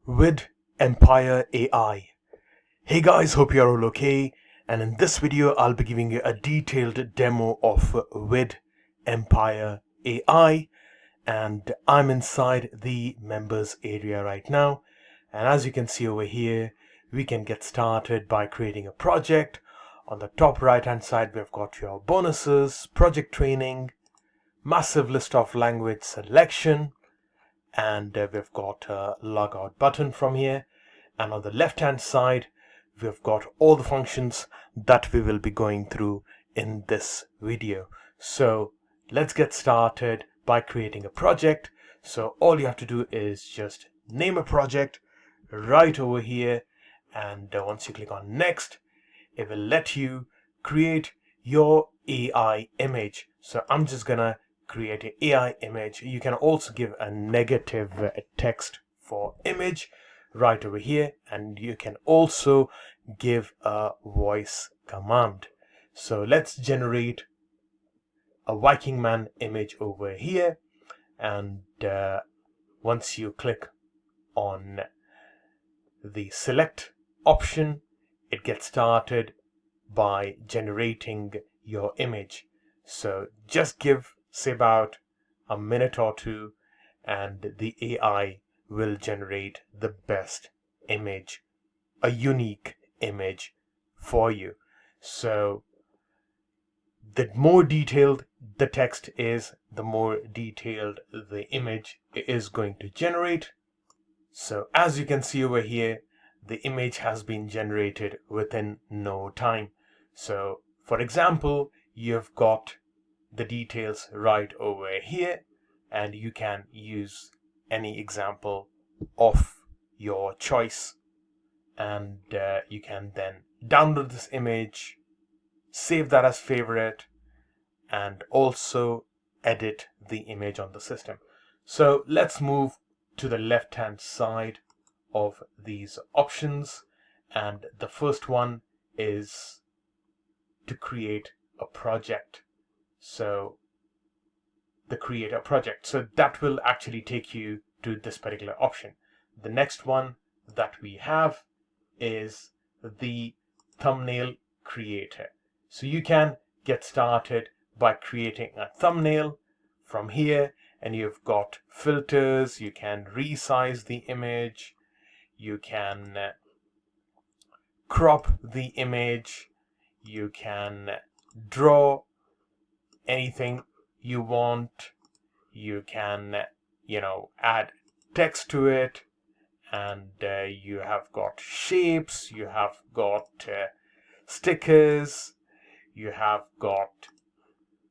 Vid Empire AI. Hey guys, hope you're all okay, and in this video I'll be giving you a detailed demo of Vid Empire AI, and I'm inside the members area right now. And as you can see over here, we can get started by creating a project. On the top right hand side we've got your bonuses, project training, massive list of language selection, and we've got a logout button from here. And on the left hand side we've got all the functions that we will be going through in this video. So let's get started by creating a project. So all you have to do is just name a project right over here, and once you click on next, it will let you create your AI image. So I'm just gonna create an AI image. You can also give a negative text for image right over here, and you can also give a voice command. So let's generate a Viking man image over here, and once you click on the select option, it gets started by generating your image. So just give, say, about a minute or two, and the AI will generate the best image, a unique image for you. So the more detailed the text is, the more detailed the image is going to generate. So as you can see over here, the image has been generated within no time. So for example, you've got the details right over here, and you can use any example of your choice, and you can then download this image, save that as favorite, and also edit the image on the system. So let's move to the left hand side of these options, and the first one is to create a project. So the create a project, so that will actually take you to this particular option. The next one that we have is the thumbnail creator. So you can get started by creating a thumbnail from here, and you've got filters. You can resize the image, you can crop the image, you can draw anything you want, you can add text to it, and you have got shapes, you have got stickers, you have got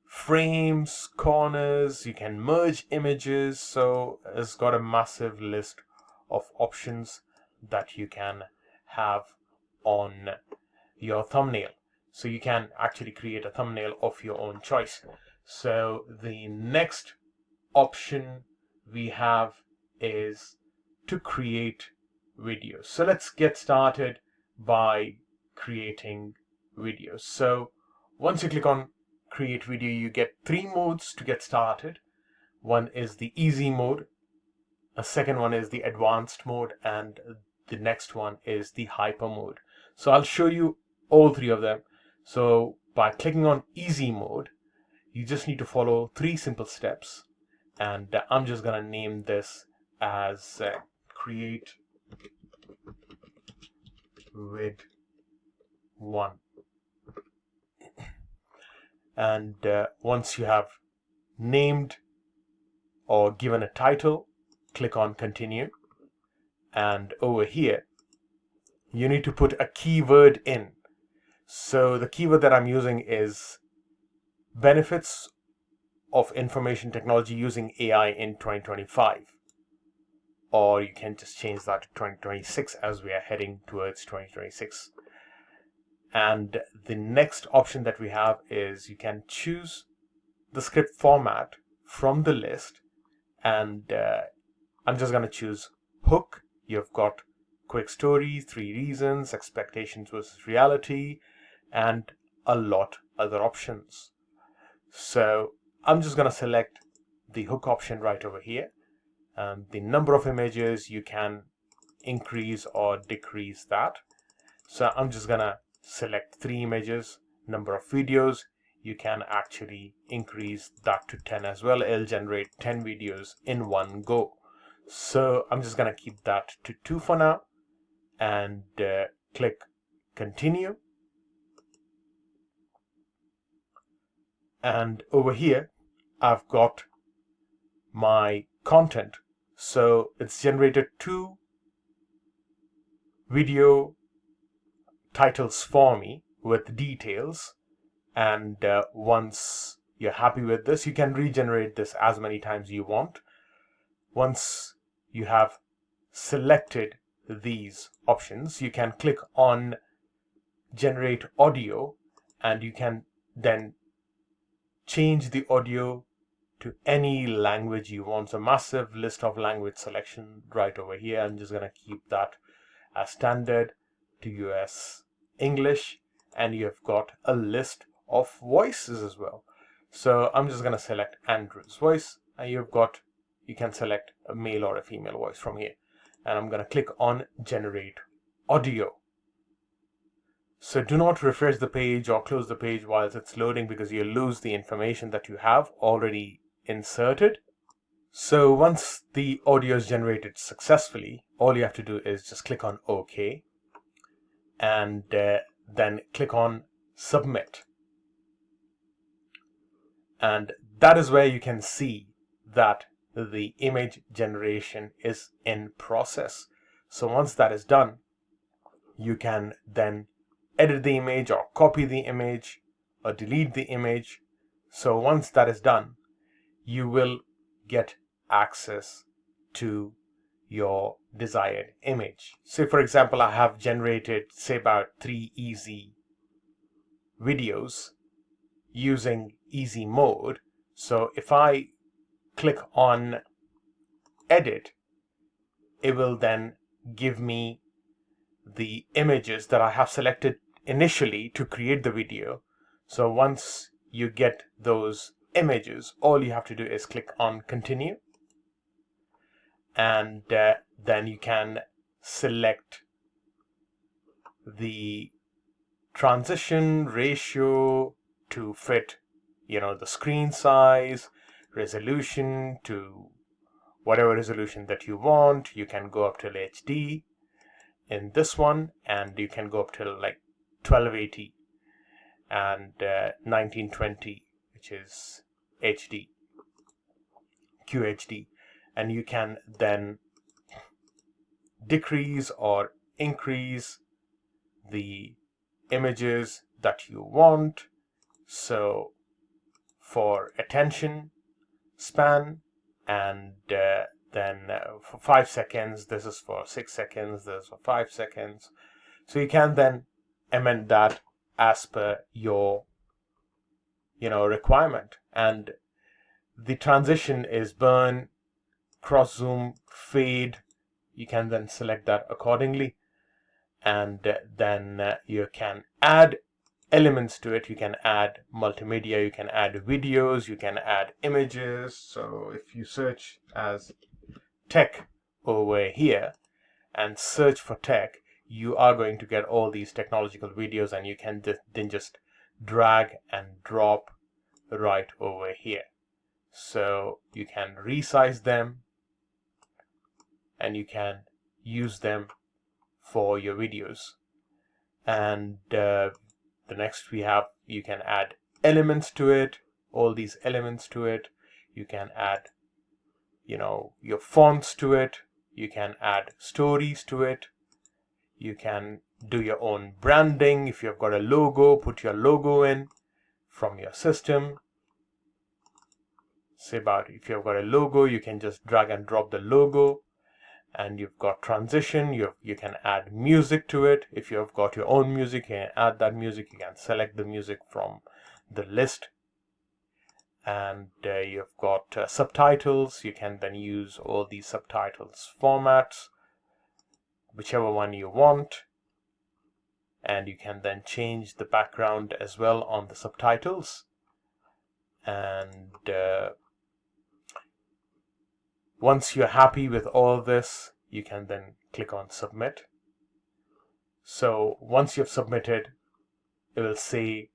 frames, corners, you can merge images. So it's got a massive list of options that you can have on your thumbnail. So you can actually create a thumbnail of your own choice. So the next option we have is to create videos. So let's get started by creating videos. So once you click on create video, you get three modes to get started. One is the easy mode, a second one is the advanced mode, and the next one is the hyper mode. So I'll show you all three of them. So by clicking on easy mode, you just need to follow three simple steps, and I'm just gonna name this as create with one. And once you have named or given a title, click on continue, and over here you need to put a keyword in. So the keyword that I'm using is benefits of information technology using AI in 2025, or you can just change that to 2026 as we are heading towards 2026. And the next option that we have is you can choose the script format from the list, and I'm just going to choose hook. You've got quick story, 3 reasons, expectations versus reality, and a lot other options. So I'm just going to select the hook option right over here, and the number of images you can increase or decrease that. So I'm just gonna select 3 images. Number of videos, you can actually increase that to 10 as well. It'll generate 10 videos in one go. So I'm just gonna keep that to 2 for now, and click continue. And over here I've got my content. So it's generated 2 video titles for me with details. And once you're happy with this, you can regenerate this as many times you want. Once you have selected these options, you can click on generate audio, and you can then change the audio to any language you want. So massive list of language selection right over here. I'm just gonna keep that as standard to US English, and you've got a list of voices as well. So I'm just gonna select Andrew's voice, and you can select a male or a female voice from here, and I'm gonna click on generate audio. So do not refresh the page or close the page while it's loading, because you'll lose the information that you have already inserted. So once the audio is generated successfully, all you have to do is just click on OK, and then click on submit. And that is where you can see that the image generation is in process. So once that is done, you can then edit the image or copy the image or delete the image. So once that is done, you will get access to your desired image. So for example, I have generated say about 3 easy videos using easy mode. So if I click on edit, it will then give me the images that I have selected initially to create the video. So once you get those images, all you have to do is click on continue, and then you can select the transition ratio to fit, the screen size, resolution to whatever resolution that you want. You can go up till HD in this one, and you can go up till like 1280 and 1920, which is HD, QHD, and you can then decrease or increase the images that you want. So for attention span, and then for 5 seconds, this is for 6 seconds, this is for 5 seconds. So you can then amend that as per your requirement. And the transition is burn, cross zoom, fade. You can then select that accordingly, and then you can add elements to it. You can add multimedia, you can add videos, you can add images. So if you search as tech over here and search for tech, you are going to get all these technological videos, and you can then just drag and drop right over here. So you can resize them, and you can use them for your videos. And the next we have, you can add elements to it, all these elements to it. You can add your fonts to it, you can add stories to it, you can do your own branding. If you've got a logo, put your logo in from your system. Say about if you've got a logo, you can just drag and drop the logo. And you've got transition, you can add music to it. If you've got your own music, you can add that music. You can select the music from the list. And you've got subtitles. You can then use all these subtitles formats, whichever one you want. And you can then change the background as well on the subtitles. And once you're happy with all this, you can then click on submit. So once you've submitted, it will say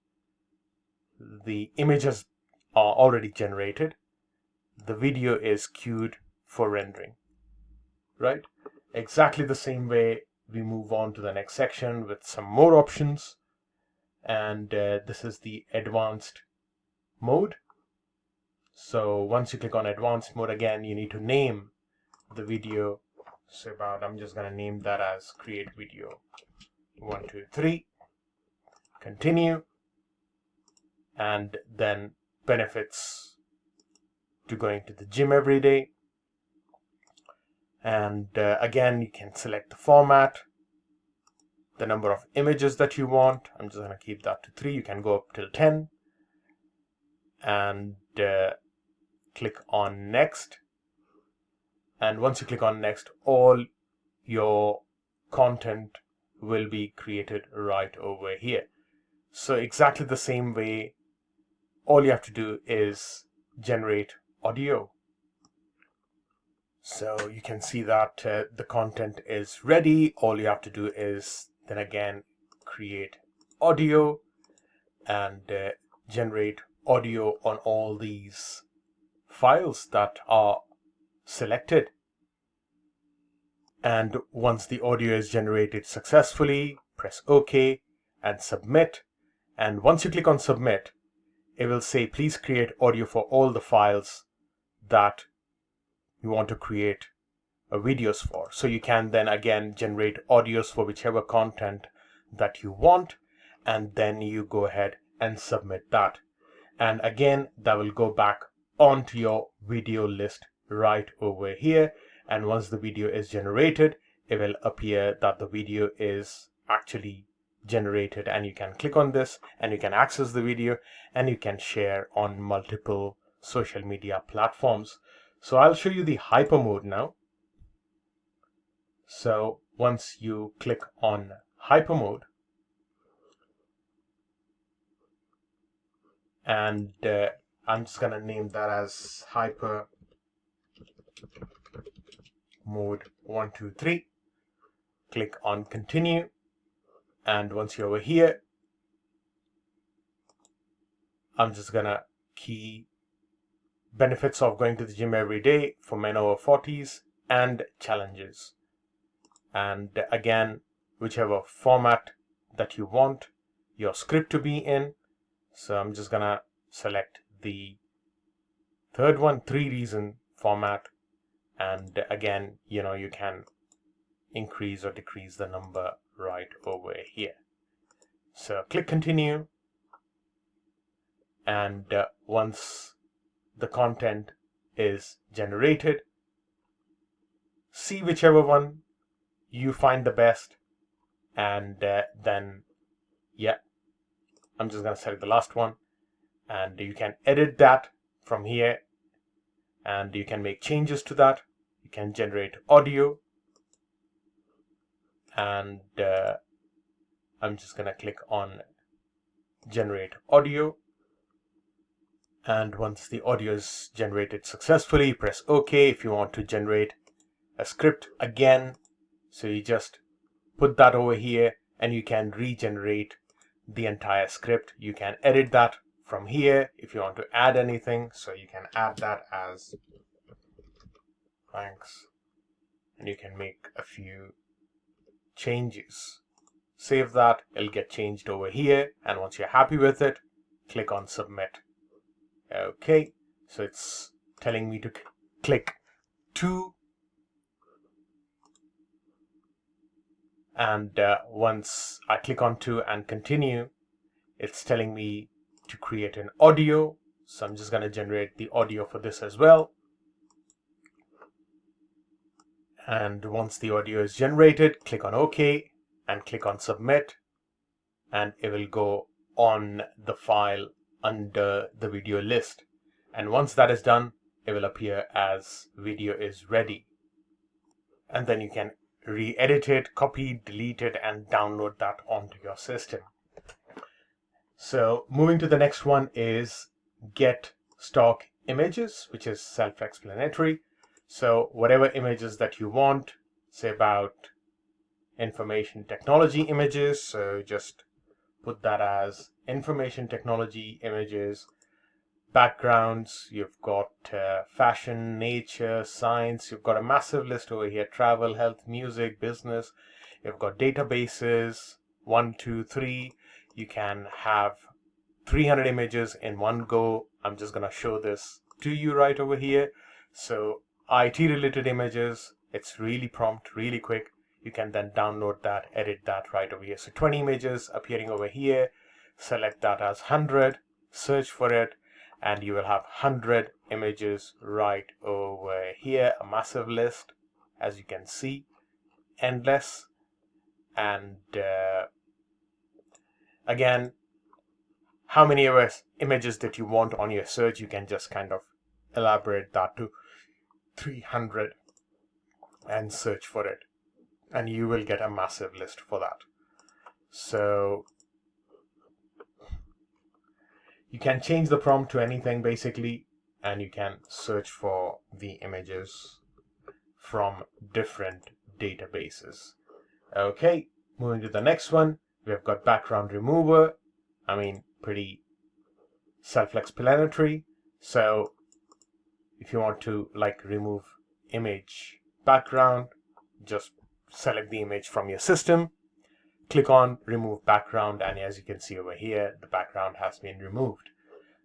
the images are already generated. The video is queued for rendering, right? Exactly the same way we move on to the next section with some more options. And this is the advanced mode. So once you click on advanced mode, again, you need to name the video. So I'm just going to name that as create video 1, 2, 3. Continue. And then benefits to going to the gym every day. And again, you can select the format, the number of images that you want. I'm just going to keep that to 3. You can go up till 10. And click on next. And once you click on next, all your content will be created right over here. So exactly the same way, all you have to do is generate audio. So you can see that the content is ready. All you have to do is then again create audio and generate audio on all these files that are selected. And once the audio is generated successfully, press OK and submit. And once you click on submit, it will say please create audio for all the files that you want to create videos for. So you can then again generate audios for whichever content that you want, and then you go ahead and submit that. And again, that will go back onto your video list right over here. And once the video is generated, it will appear that the video is actually generated, and you can click on this and you can access the video and you can share on multiple social media platforms. So I'll show you the hyper mode now. So once you click on hyper mode, and I'm just going to name that as hyper mode 1, 2, 3. Click on continue. And once you're over here, I'm just going to key benefits of going to the gym every day for men over 40s and challenges. And again, whichever format that you want your script to be in. So I'm just going to select the third one, 3 reason format. And again, you can increase or decrease the number right over here. So click continue. And once the content is generated, see whichever one you find the best. And then, I'm just going to select the last one. And you can edit that from here. And you can make changes to that. You can generate audio. And I'm just going to click on generate audio. And once the audio is generated successfully, press OK. If you want to generate a script again, so you just put that over here and you can regenerate the entire script. You can edit that from here if you want to add anything. So you can add that as thanks, and you can make a few changes. Save that, it'll get changed over here, and once you're happy with it, click on submit. Okay, so it's telling me to click 2, and once I click on 2 and continue, it's telling me to create an audio. So I'm just going to generate the audio for this as well. And once the audio is generated, click on OK and click on submit, and it will go on the file under the video list. And once that is done, it will appear as video is ready. And then you can re-edit it, copy, delete it, and download that onto your system. So moving to the next one is get stock images, which is self-explanatory. So whatever images that you want, say about information technology images. So just put that as information technology images. Backgrounds, you've got fashion, nature, science. You've got a massive list over here: travel, health, music, business. You've got databases, 1, 2, 3. You can have 300 images in one go. I'm just gonna show this to you right over here. So IT related images, it's really prompt, really quick. You can then download that, edit that right over here. So 20 images appearing over here. Select that as 100, search for it, and you will have 100 images right over here. A massive list, as you can see, endless. And again, how many images that you want on your search, you can just kind of elaborate that to 300 and search for it, and you will get a massive list for that. So you can change the prompt to anything basically, and you can search for the images from different databases. Okay, moving to the next one, we've got background remover. I mean, pretty self-explanatory. So if you want to like remove image background, just select the image from your system, click on remove background, and as you can see over here, the background has been removed.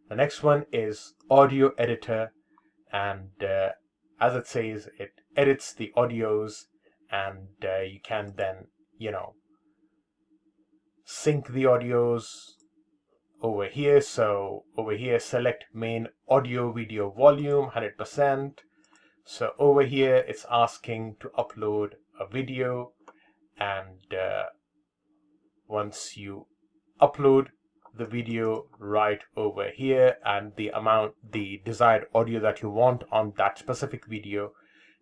The next one is audio editor, and as it says, it edits the audios, and you can then, sync the audios over here. So over here, select main audio video volume 100%. So over here, it's asking to upload a video, and once you upload the video right over here, and the desired audio that you want on that specific video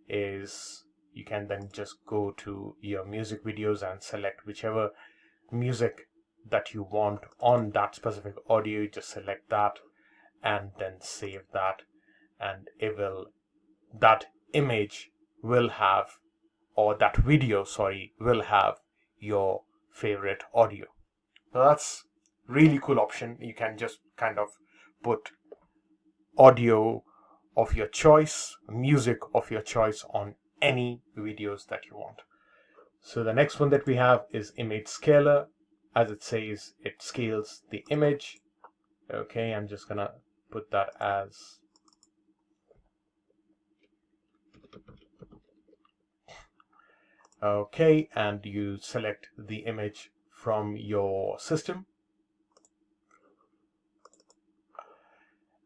is, you can then just go to your music videos and select whichever music that you want on that specific audio. Just select that and then save that, and that image will have, or that video, sorry, will have your favorite audio. So that's really cool option. You can just kind of put audio of your choice, music of your choice on any videos that you want. So the next one that we have is image scaler. As it says, it scales the image. Okay, I'm just gonna put that as okay, and you select the image from your system,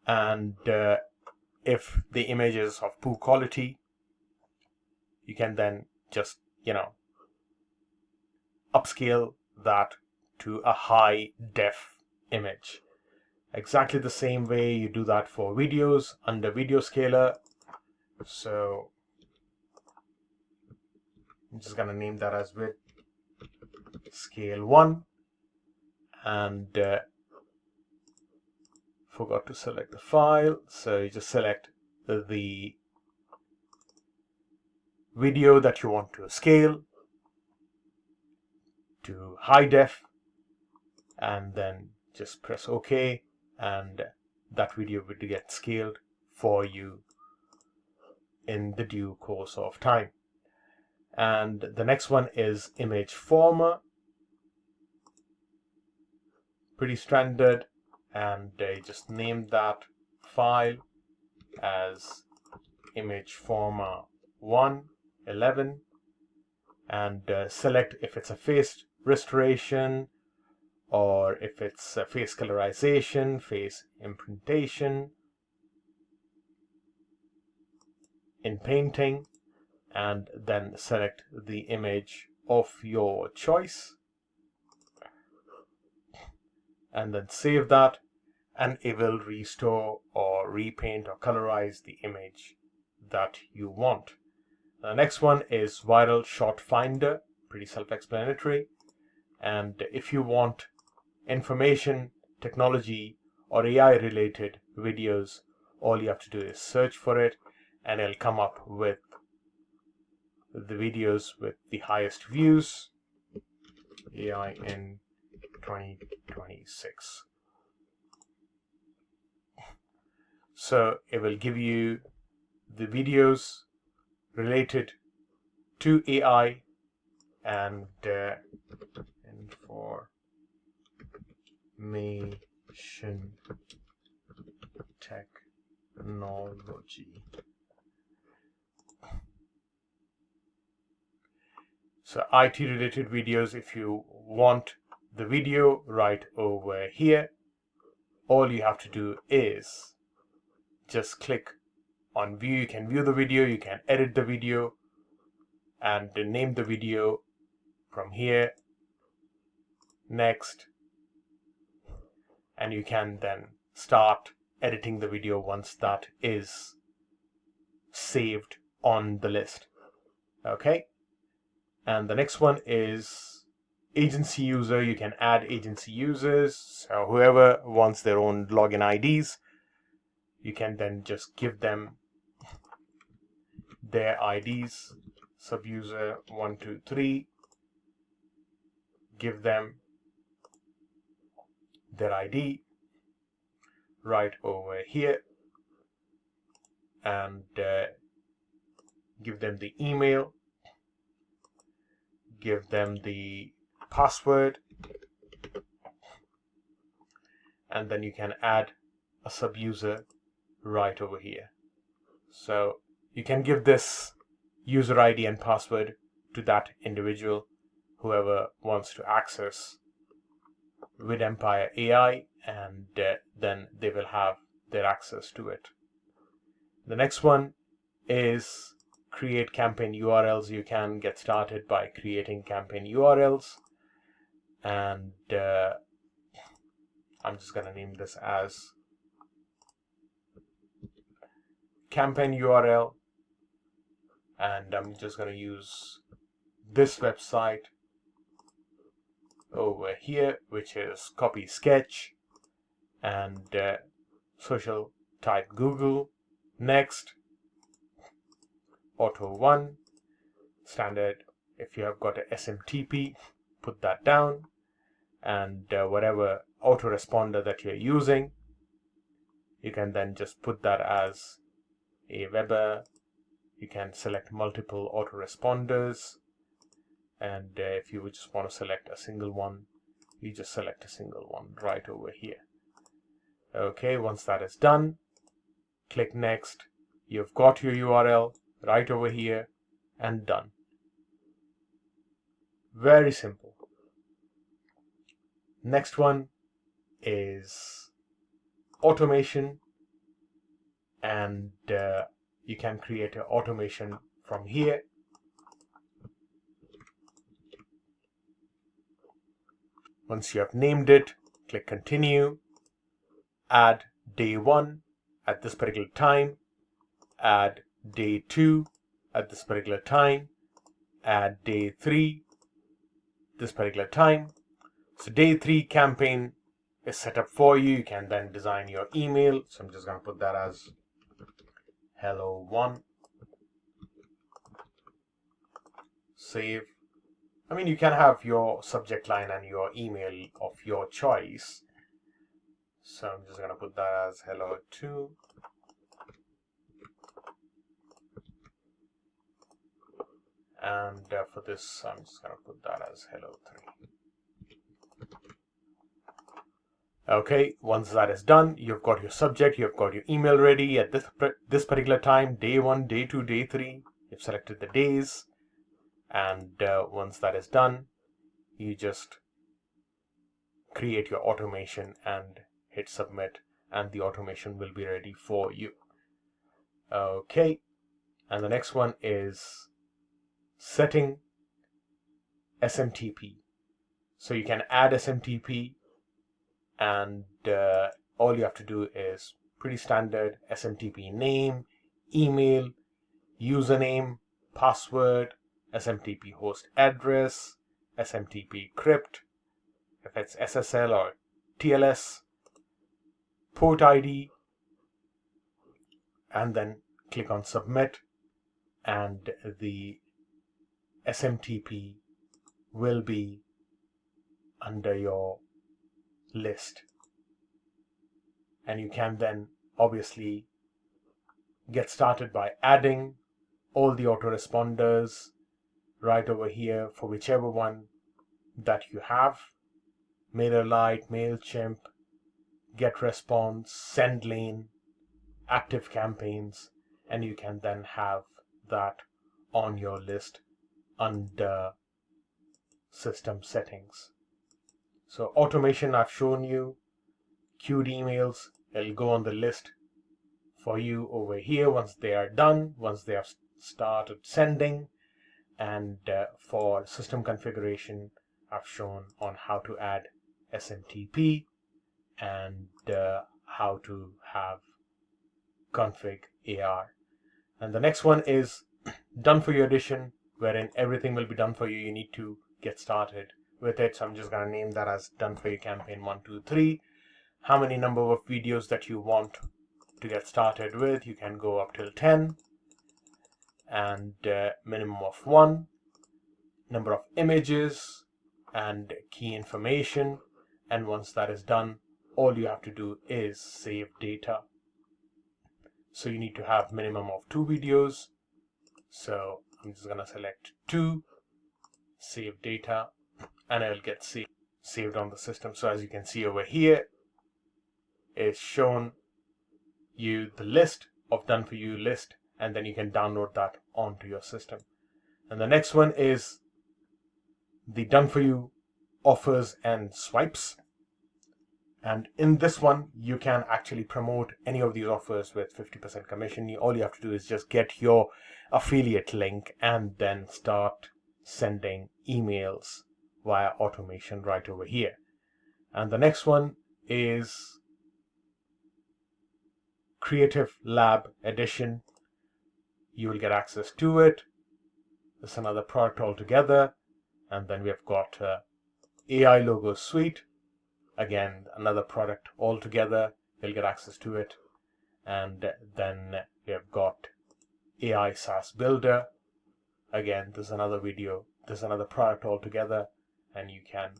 and if the image is of poor quality, you can then just upscale that to a high def image. Exactly the same way you do that for videos under video scaler. So I'm just gonna name that as Vid Scale 1, and forgot to select the file, so you just select the video that you want to scale to high def, and then just press OK, and that video will get scaled for you in the due course of time. And the next one is image former. Pretty standard, and just name that file as image former 111, and select if it's a face restoration, or if it's a face colorization, face imprintation, in painting, and then select the image of your choice, and then save that, and it will restore or repaint or colorize the image that you want. The next one is viral shot finder. Pretty self-explanatory, and if you want information technology or AI related videos, all you have to do is search for it, and it'll come up with the videos with the highest views, AI in 2026. So it will give you the videos related to AI and information technology. So IT related videos, if you want the video right over here, all you have to do is just click on view. You can view the video, you can edit the video and name the video from here, next, and you can then start editing the video once that is saved on the list. Okay, and the next one is agency user. You can add agency users, so whoever wants their own login IDs, you can then just give them their IDs. Subuser 123, give them their ID right over here, and give them the email, give them the password, and then you can add a sub-user right over here. So you can give this user ID and password to that individual, whoever wants to access Vid Empire AI, and then they will have their access to it. The next one is create campaign URLs. You can get started by creating campaign URLs, and I'm just going to name this as campaign URL, and I'm just going to use this website over here, which is copy sketch, and social type Google, next, auto 1, standard. If you have got a SMTP, put that down, and whatever autoresponder that you're using, you can then just put that as a Weber. You can select multiple autoresponders, and if you would just want to select a single one, you just select a single one right over here. Okay, once that is done, click next. You've got your URL right over here, and done. Very simple. Next one is automation, and you can create an automation from here. Once you have named it, click continue, add day 1 at this particular time, add day 2 at this particular time, add day 3 this particular time. So day 3 campaign is set up for you. You can then design your email. So I'm just going to put that as hello1. Save. I mean, you can have your subject line and your email of your choice. So I'm just going to put that as hello2. And for this, I'm just going to put that as hello3. Okay, once that is done, you've got your subject, you've got your email ready at this particular time, day 1, day 2, day 3. You've selected the days, and once that is done, you just create your automation and hit submit, and the automation will be ready for you. Okay, and the next one is setting SMTP. So you can add SMTP, and all you have to do is pretty standard SMTP name, email, username, password, SMTP host address, SMTP crypt, if it's SSL or TLS, port ID, and then click on submit, and the SMTP will be under your list, and you can then obviously get started by adding all the autoresponders right over here for whichever one that you have: MailerLite, MailChimp, GetResponse, SendLane, ActiveCampaigns, and you can then have that on your list under system settings. So automation, I've shown you. Queued emails, it'll go on the list for you over here once they are done, once they have started sending. And for system configuration, I've shown on how to add SMTP and how to have config AR. And the next one is done for you edition, wherein everything will be done for you. You need to get started with it. So I'm just going to name that as done for you campaign 1, 2, 3. How many number of videos that you want to get started with, you can go up till 10, and minimum of 1. Number of images and key information, and once that is done, all you have to do is save data. So you need to have minimum of 2 videos. So I'm just going to select 2, save data, and it'll get saved on the system. So as you can see over here, it's shown you the list of done for you list, and then you can download that onto your system. And the next one is the done for you offers and swipes. And in this one, you can actually promote any of these offers with 50% commission. All you have to do is just get your affiliate link and then start sending emails via automation right over here. And the next one is Creative Lab Edition. You will get access to it. It's another product altogether. And then we have got AI Logo Suite. Again, another product altogether. You'll get access to it. And then we have got AI SaaS Builder. Again, there's another video. There's another product altogether, and you can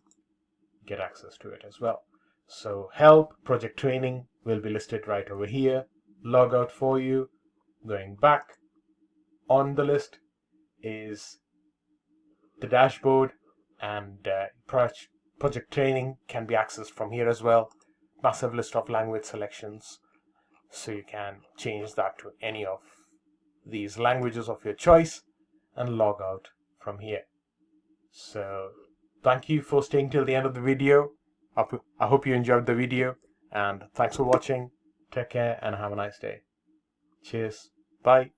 get access to it as well. So help, project training will be listed right over here. Log out for you. Going back on the list is the dashboard, and project training can be accessed from here as well. Massive list of language selections, so you can change that to any of these languages of your choice and log out from here. So thank you for staying till the end of the video. I hope you enjoyed the video, and thanks for watching. Take care and have a nice day. Cheers. Bye.